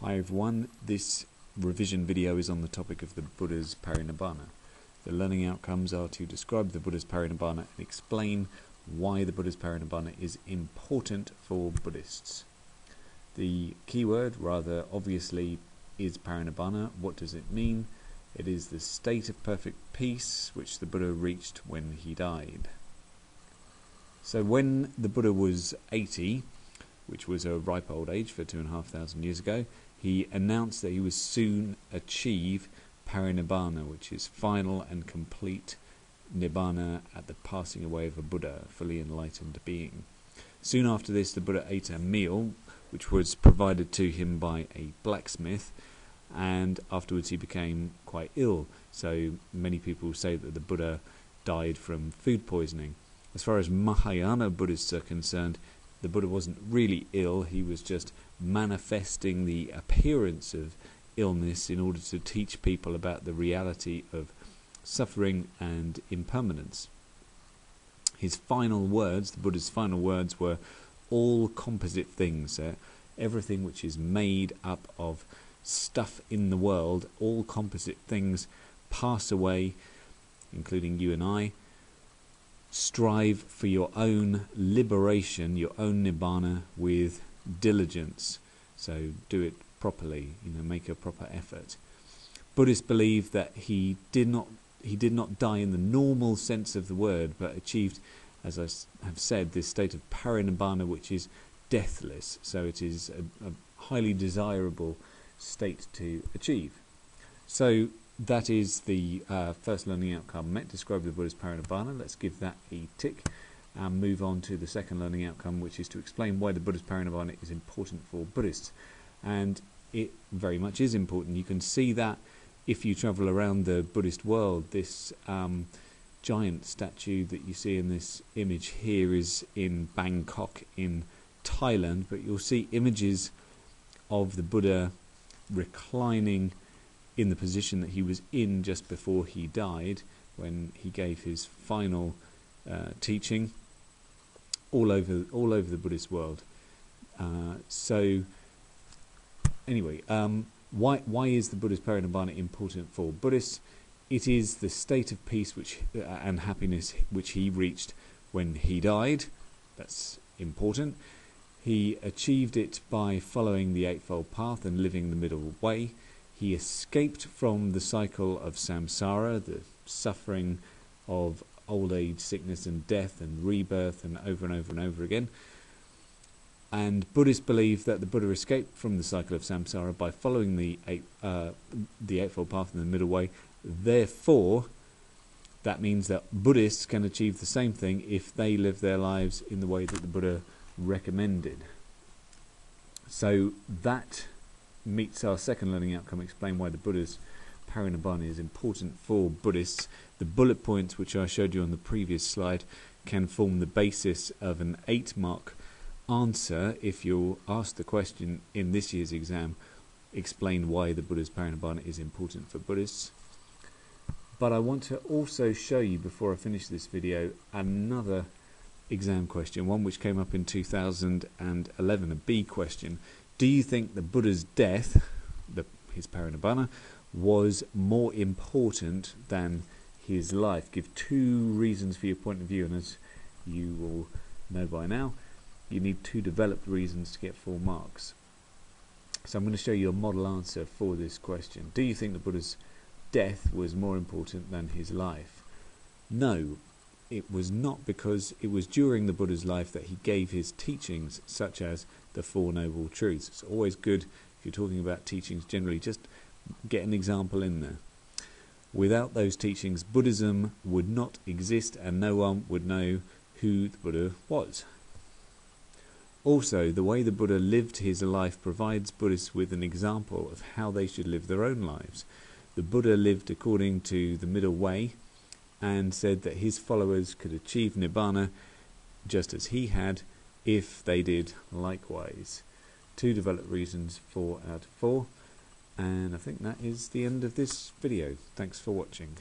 Hi everyone, this revision video is on the topic of the Buddha's Parinibbana. The learning outcomes are to describe the Buddha's Parinibbana and explain why the Buddha's Parinibbana is important for Buddhists. The keyword, rather obviously, is Parinibbana. What does it mean? It is the state of perfect peace which the Buddha reached when he died. So when the Buddha was 80, which was a ripe old age for 2,500 years ago, he announced that he would soon achieve Parinibbana, which is final and complete Nibbana at the passing away of a Buddha, fully enlightened being. Soon after this, the Buddha ate a meal, which was provided to him by a blacksmith, and afterwards he became quite ill. So many people say that the Buddha died from food poisoning. As far as Mahayana Buddhists are concerned, the Buddha wasn't really ill, he was just manifesting the appearance of illness in order to teach people about the reality of suffering and impermanence. His final words, the Buddha's final words, were all composite things. Everything which is made up of stuff in the world, all composite things pass away, including you and I. Strive for your own liberation, your own nibbana with diligence. So do it properly, make a proper effort. Buddhists believe that he did not die in the normal sense of the word, but achieved, as I have said, this state of Parinibbana, which is deathless. So it is a highly desirable state to achieve. So that is the first learning outcome describe the Buddha's Parinibbana. Let's give that a tick and move on to the second learning outcome, which is to explain why the Buddha's Parinibbana is important for Buddhists. And it very much is important. You can see that if you travel around the Buddhist world. This giant statue that you see in this image here is in Bangkok in Thailand, but you'll see images of the Buddha reclining in the position that he was in just before he died, when he gave his final teaching, all over the Buddhist world. So anyway, why is the Buddha's Parinibbana important for Buddhists? It is the state of peace and happiness which he reached when he died. That's important. He achieved it by following the Eightfold Path and living the middle way. He escaped from the cycle of samsara, the suffering of old age, sickness and death and rebirth and over and over again. And Buddhists believe that the Buddha escaped from the cycle of samsara by following the Eightfold Path and the middle way. Therefore, that means that Buddhists can achieve the same thing if they live their lives in the way that the Buddha recommended. So that meets our second learning outcome, explain why the Buddha's Parinibbana is important for Buddhists. The bullet points which I showed you on the previous slide can form the basis of an 8-mark answer if you're asked the question in this year's exam, explain why the Buddha's Parinibbana is important for Buddhists. But I want to also show you, before I finish this video, another exam question, one which came up in 2011, a B question. Do you think the Buddha's death, his Parinibbana, was more important than his life? Give 2 reasons for your point of view, and as you will know by now, you need 2 developed reasons to get 4 marks. So I'm going to show you a model answer for this question. Do you think the Buddha's death was more important than his life? No, it was not, because it was during the Buddha's life that he gave his teachings, such as the 4 Noble Truths. It's always good, if you're talking about teachings generally, just get an example in there. Without those teachings, Buddhism would not exist and no one would know who the Buddha was. Also, the way the Buddha lived his life provides Buddhists with an example of how they should live their own lives. The Buddha lived according to the middle way and said that his followers could achieve Nibbana just as he had if they did likewise. 2 developed reasons, 4 out of 4. And I think that is the end of this video. Thanks for watching.